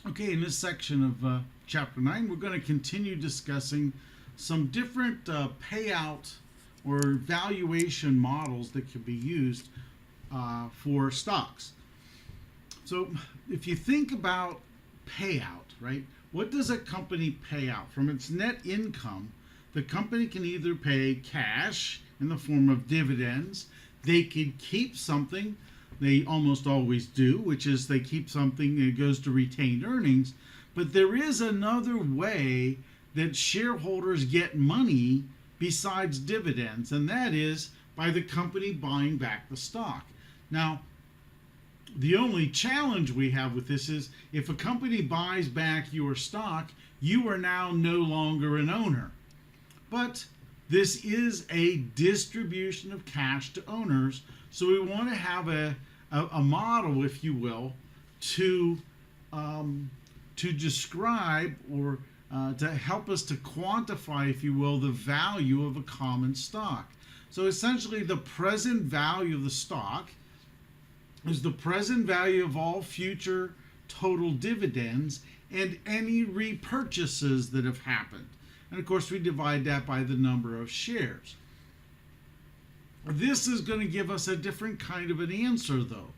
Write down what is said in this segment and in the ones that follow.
Okay, in this section of Chapter 9, we're going to continue discussing some different payout or valuation models that can be used for stocks. So if you think about payout, right, what does a company pay out? From its net income, the company can either pay cash in the form of dividends, they could keep something, they almost always do, which is they keep something and it goes to retained earnings. But there is another way that shareholders get money besides dividends, and that is by the company buying back the stock. Now, the only challenge we have with this is if a company buys back your stock, you are now no longer an owner. But this is a distribution of cash to owners, so we want to have a model, if you will, to describe or to help us to quantify, if you will, the value of a common stock. So essentially, the present value of the stock is the present value of all future total dividends and any repurchases that have happened. And of course, we divide that by the number of shares. This is going to give us a different kind of an answer, though.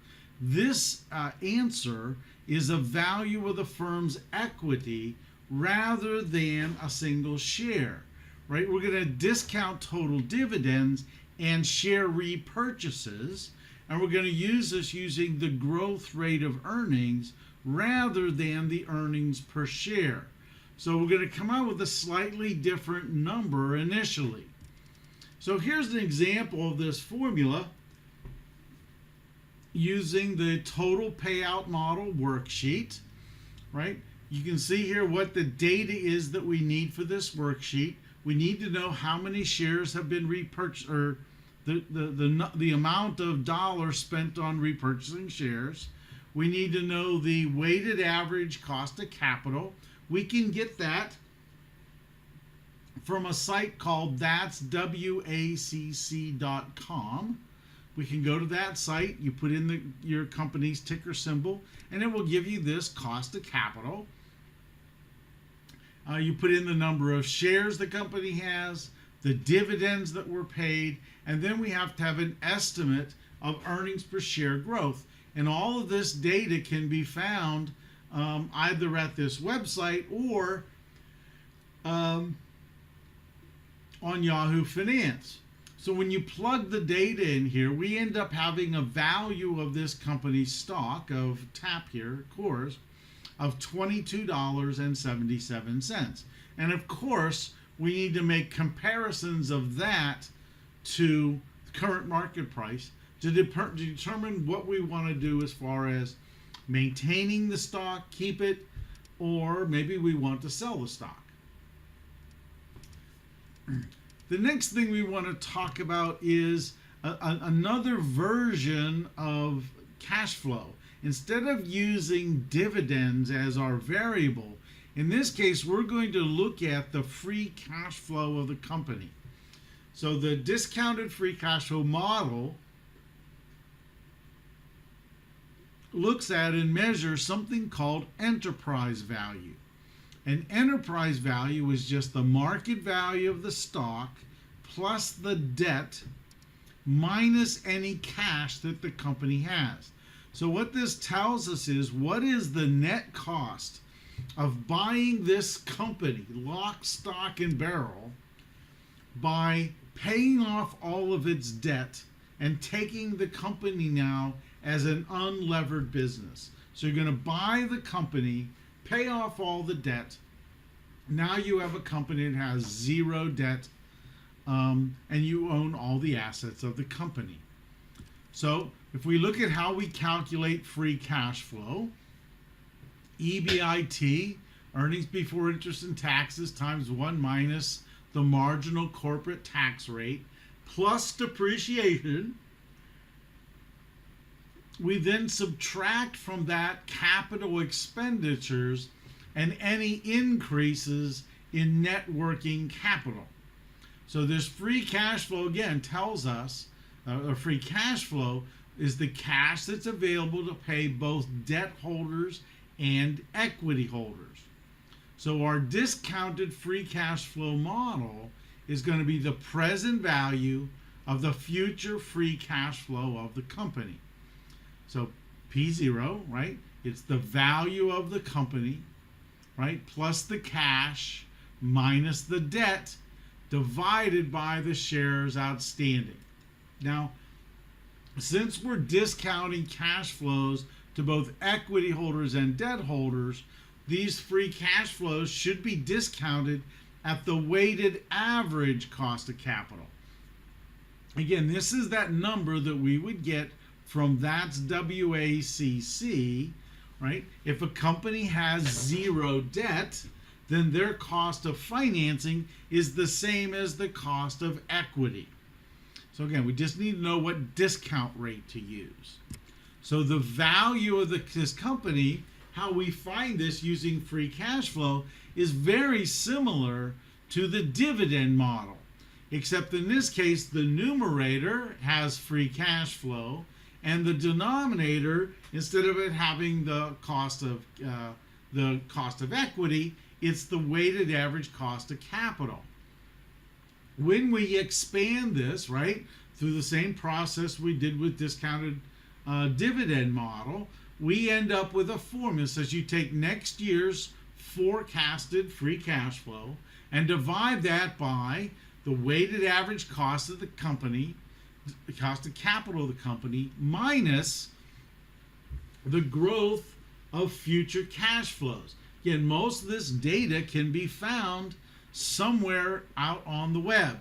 This answer is a value of the firm's equity rather than a single share, right? We're going to discount total dividends and share repurchases, and we're going to use this using the growth rate of earnings rather than the earnings per share. So we're going to come out with a slightly different number initially. So here's an example of this formula using the total payout model worksheet, right? You can see here what the data is that we need for this worksheet. We need to know how many shares have been repurchased, or the amount of dollars spent on repurchasing shares. We need to know the weighted average cost of capital. We can get that from a site called wacc.com. We can go to that site, you put in your company's ticker symbol, and it will give you this cost of capital. You put in the number of shares the company has, the dividends that were paid, and then we have to have an estimate of earnings per share growth. And all of this data can be found either at this website or on Yahoo Finance. So when you plug the data in here, we end up having a value of this company's stock, of TAP here, of course, of $22.77. And of course, we need to make comparisons of that to current market price to determine what we want to do as far as maintaining the stock, keep it, or maybe we want to sell the stock. The next thing we want to talk about is another version of cash flow. Instead of using dividends as our variable, in this case, we're going to look at the free cash flow of the company. So the discounted free cash flow model looks at and measures something called enterprise value. And enterprise value is just the market value of the stock plus the debt minus any cash that the company has. So what this tells us is, what is the net cost of buying this company, lock, stock, and barrel, by paying off all of its debt and taking the company now as an unlevered business. So you're going to buy the company, pay off all the debt. Now you have a company that has zero debt, and you own all the assets of the company. So if we look at how we calculate free cash flow, EBIT, earnings before interest and taxes, times 1 minus the marginal corporate tax rate, plus depreciation. We then subtract from that capital expenditures and any increases in net working capital. So this free cash flow, again, tells us, free cash flow is the cash that's available to pay both debt holders and equity holders. So our discounted free cash flow model is going to be the present value of the future free cash flow of the company. So P0, right? It's the value of the company, right? Plus the cash minus the debt divided by the shares outstanding. Now, since we're discounting cash flows to both equity holders and debt holders, these free cash flows should be discounted at the weighted average cost of capital. Again, this is that number that we would get from that's WACC, right? If a company has zero debt, then their cost of financing is the same as the cost of equity. So again, we just need to know what discount rate to use. So the value of this company, how we find this using free cash flow, is very similar to the dividend model, except in this case the numerator has free cash flow and the denominator, instead of it having the cost of equity, it's the weighted average cost of capital. When we expand this, right, through the same process we did with discounted dividend model, we end up with a formula that says you take next year's forecasted free cash flow and divide that by the weighted average cost of the company, the cost of capital of the company, minus the growth of future cash flows. Again, most of this data can be found somewhere out on the web.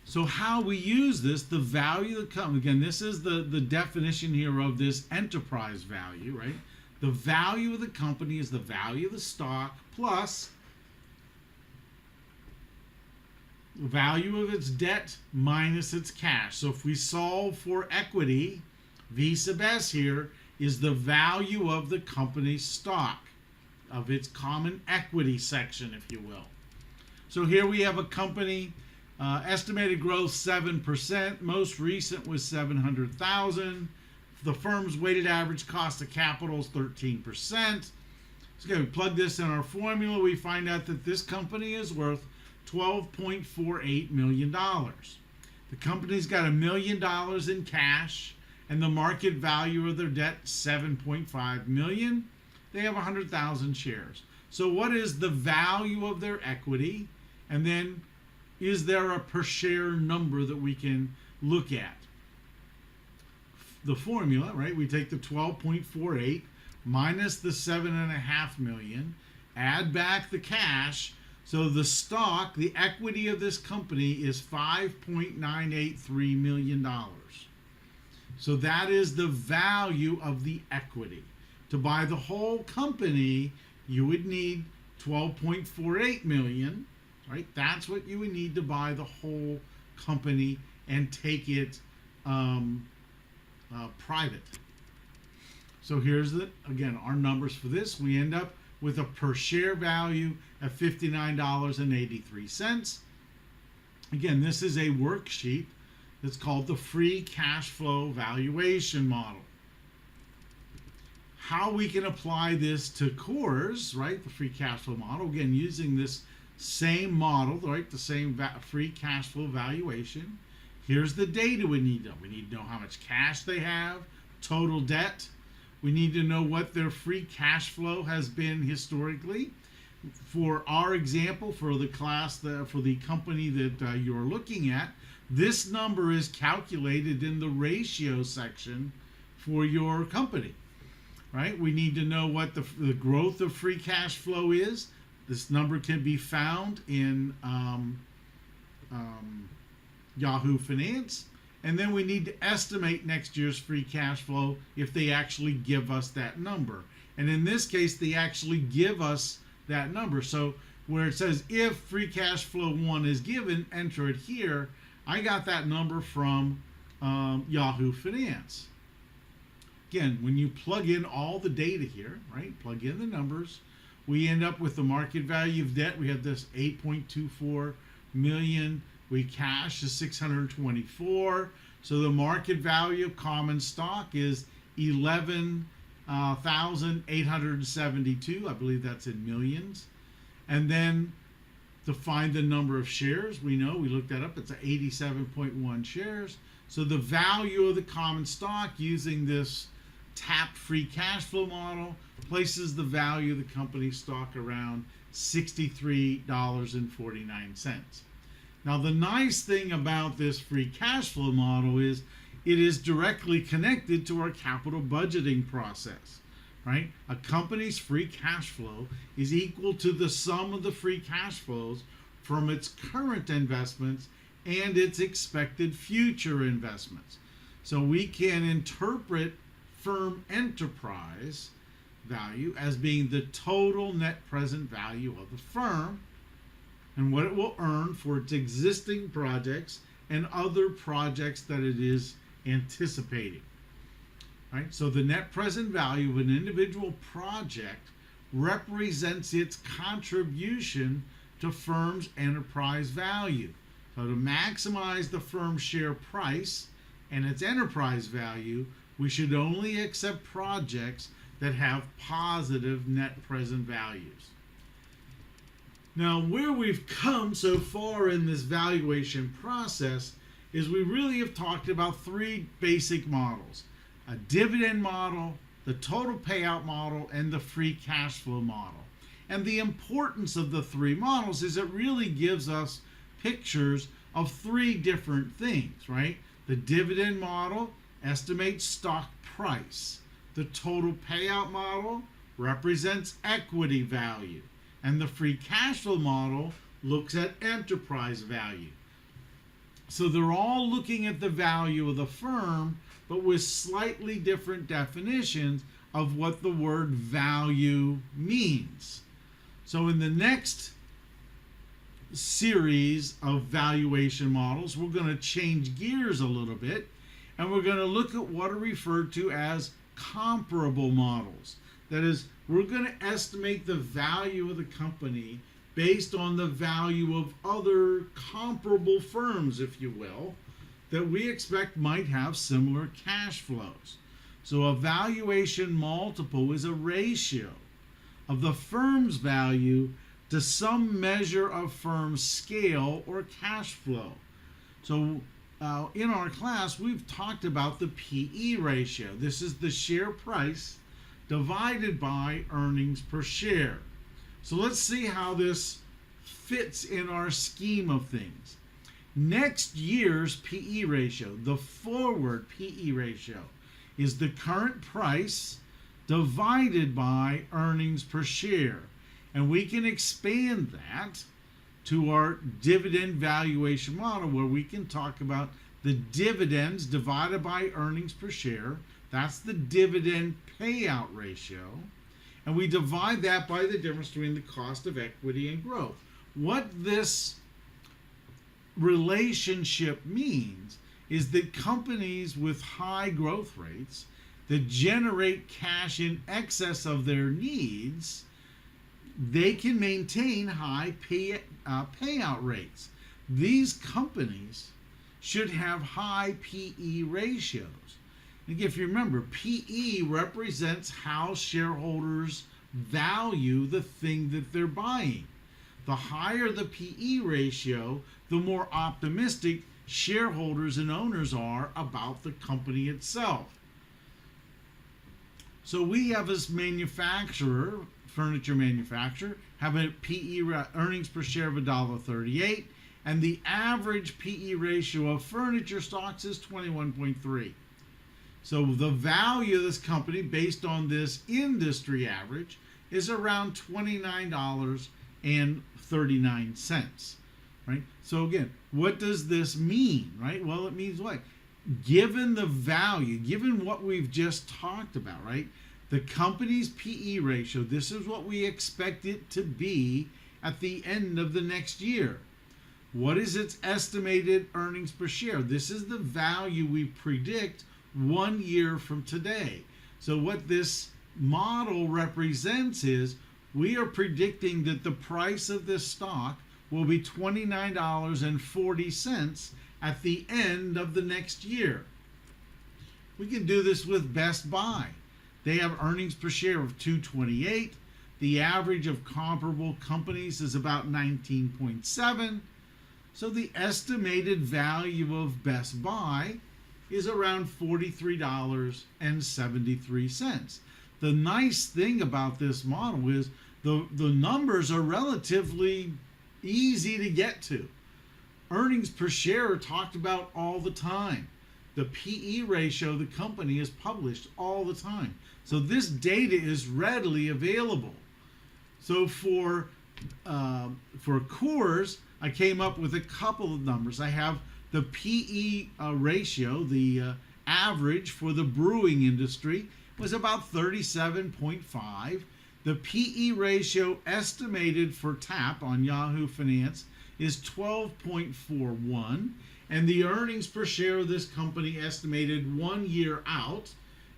So how we use this, the value of the company, again, this is the definition here of this enterprise value, right? The value of the company is the value of the stock plus the value of its debt minus its cash. So if we solve for equity, V sub S here is the value of the company's stock, of its common equity section, if you will. So here we have a company, estimated growth 7%, most recent was 700,000. The firm's weighted average cost of capital is 13%. So again, we plug this in our formula, we find out that this company is worth $12.48 million. The company's got $1 million in cash, and the market value of their debt $7.5 million. They have 100,000 shares. So what is the value of their equity? And then is there a per share number that we can look at? The formula, right? We take the 12.48 minus the 7.5 million, add back the cash. So the stock, the equity of this company is $5.983 million. So that is the value of the equity. To buy the whole company, you would need 12.48 million, right? That's what you would need to buy the whole company and take it private. So here's again our numbers for this. We end up with a per share value of $59.83. Again, this is a worksheet that's called the free cash flow valuation model. How we can apply this to cores, right? The free cash flow model, again, using this same model, right? The same free cash flow valuation. Here's the data we need to know. We need to know how much cash they have, total debt. We need to know what their free cash flow has been historically. For our example, for the class, for the company that you're looking at, this number is calculated in the ratio section for your company, right? We need to know what the growth of free cash flow is. This number can be found in Yahoo Finance. And then we need to estimate next year's free cash flow if they actually give us that number. And in this case, they actually give us that number. So where it says if free cash flow 1 is given, enter it here. I got that number from Yahoo Finance. Again, when you plug in all the data here, right, plug in the numbers, we end up with the market value of debt. We have this 8.24 million. We cash is 624. So the market value of common stock is 11 1,872. I believe that's in millions. And then to find the number of shares, we looked that up, it's 87.1 shares. So the value of the common stock using this tapped free cash flow model places the value of the company stock around $63.49. Now the nice thing about this free cash flow model is it is directly connected to our capital budgeting process, right? A company's free cash flow is equal to the sum of the free cash flows from its current investments and its expected future investments. So we can interpret firm enterprise value as being the total net present value of the firm and what it will earn for its existing projects and other projects that it is anticipating. Right? So the net present value of an individual project represents its contribution to firm's enterprise value. So to maximize the firm's share price and its enterprise value, we should only accept projects that have positive net present values. Now, where we've come so far in this valuation process is we really have talked about three basic models: a dividend model, the total payout model, and the free cash flow model. And the importance of the three models is it really gives us pictures of three different things, right? The dividend model estimates stock price. The total payout model represents equity value. And the free cash flow model looks at enterprise value. So they're all looking at the value of the firm, but with slightly different definitions of what the word value means. So in the next series of valuation models, we're going to change gears a little bit, and we're going to look at what are referred to as comparable models. That is, we're going to estimate the value of the company based on the value of other comparable firms, if you will, that we expect might have similar cash flows. So a valuation multiple is a ratio of the firm's value to some measure of firm's scale or cash flow. So in our class, we've talked about the PE ratio. This is the share price divided by earnings per share. So let's see how this fits in our scheme of things. Next year's PE ratio, the forward PE ratio, is the current price divided by earnings per share. And we can expand that to our dividend valuation model, where we can talk about the dividends divided by earnings per share. That's the dividend payout ratio. And we divide that by the difference between the cost of equity and growth. What this relationship means is that companies with high growth rates that generate cash in excess of their needs, they can maintain high payout rates. These companies should have high PE ratios. And if you remember, PE represents how shareholders value the thing that they're buying. The higher the PE ratio, the more optimistic shareholders and owners are about the company itself. So we have this manufacturer, furniture manufacturer, have a PE earnings per share of $1.38, and the average PE ratio of furniture stocks is 21.3. So the value of this company, based on this industry average, is around $29.39, right? So again, what does this mean, right? Well, it means what? Given the value, given what we've just talked about, right? The company's PE ratio, this is what we expect it to be at the end of the next year. What is its estimated earnings per share? This is the value we predict 1 year from today. So what this model represents is we are predicting that the price of this stock will be $29.40 at the end of the next year. We can do this with Best Buy. They have earnings per share of $2.28. The average of comparable companies is about 19.7. So the estimated value of Best Buy is around $43.73. The nice thing about this model is the numbers are relatively easy to get to. Earnings per share are talked about all the time. The PE ratio of the company is published all the time. So this data is readily available. So for Coors, I came up with a couple of numbers. I have the PE ratio, the average for the brewing industry was about 37.5. The PE ratio estimated for TAP on Yahoo Finance is 12.41, and the earnings per share of this company estimated 1 year out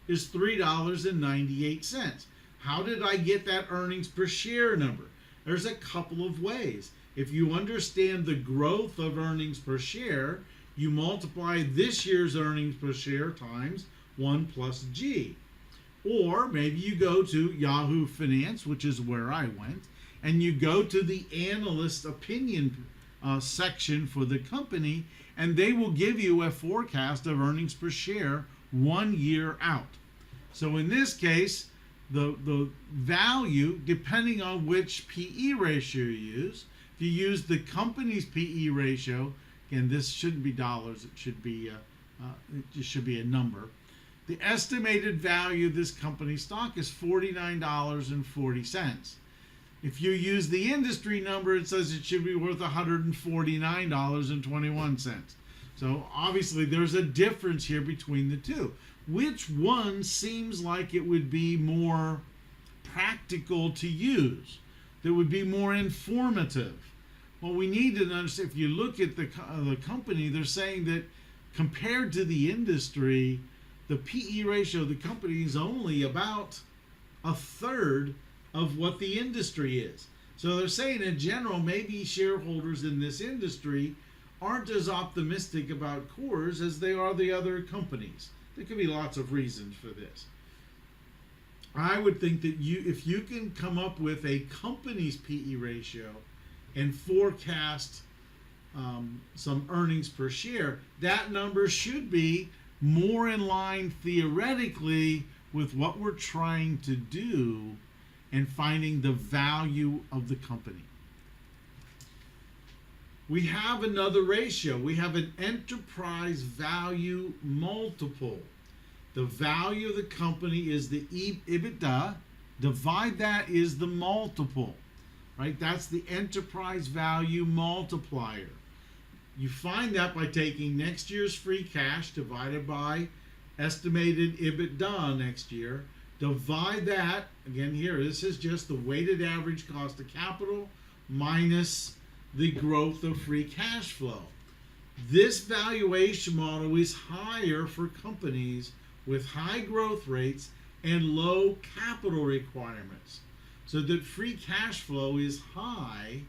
is $3.98. How did I get that earnings per share number? There's a couple of ways. If you understand the growth of earnings per share, you multiply this year's earnings per share times 1 plus G. Or maybe you go to Yahoo Finance, which is where I went, and you go to the analyst opinion section for the company, and they will give you a forecast of earnings per share 1 year out. So in this case, the value, depending on which PE ratio you use, if you use the company's PE ratio, again, this shouldn't be dollars, it should be a number. The estimated value of this company's stock is $49.40. If you use the industry number, it says it should be worth $149.21. So obviously there's a difference here between the two. Which one seems like it would be more practical to use, that would be more informative? Well, we need to understand, if you look at the company, they're saying that compared to the industry, the PE ratio of the company is only about a third of what the industry is. So they're saying in general, maybe shareholders in this industry aren't as optimistic about Coors as they are the other companies. There could be lots of reasons for this. I would think that if you can come up with a company's PE ratio and forecast some earnings per share, that number should be more in line theoretically with what we're trying to do and finding the value of the company. We have another ratio. We have an enterprise value multiple. The value of the company is the EBITDA. Divide that is the multiple, right? That's the enterprise value multiplier. You find that by taking next year's free cash divided by estimated EBITDA next year. Divide that, again here, this is just the weighted average cost of capital minus the growth of free cash flow. This valuation model is higher for companies with high growth rates and low capital requirements, so that free cash flow is high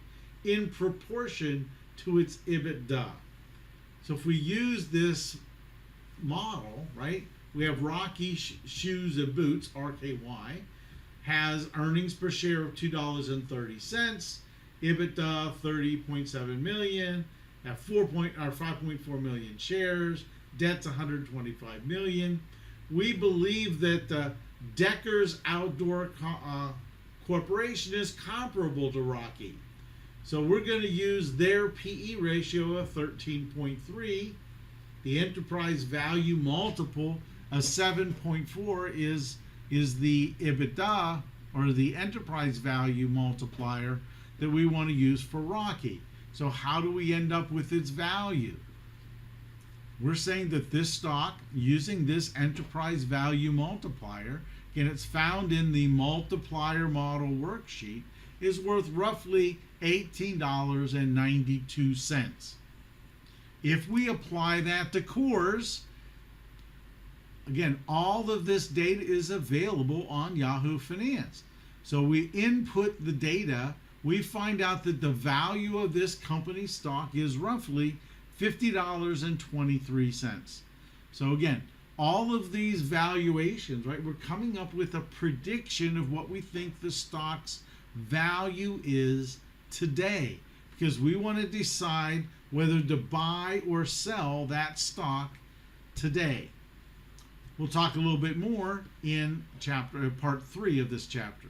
in proportion to its EBITDA. So if we use this model, right, we have Rocky Shoes and Boots, RKY, has earnings per share of $2.30, EBITDA 30.7 million, at 5.4 million shares, debt's 125 million. We believe that Decker's Outdoor Corporation is comparable to Rocky. So we're going to use their PE ratio of 13.3. The enterprise value multiple of 7.4 is the EBITDA, or the enterprise value multiplier, that we want to use for Rocky. So how do we end up with its value? We're saying that this stock, using this enterprise value multiplier, and it's found in the Multiplier Model worksheet, is worth roughly $18.92. If we apply that to Coors, again, all of this data is available on Yahoo Finance. So we input the data, we find out that the value of this company's stock is roughly $50.23. So again, all of these valuations, right? We're coming up with a prediction of what we think the stock's value is today, because we want to decide whether to buy or sell that stock today. We'll talk a little bit more in part 3 of this chapter.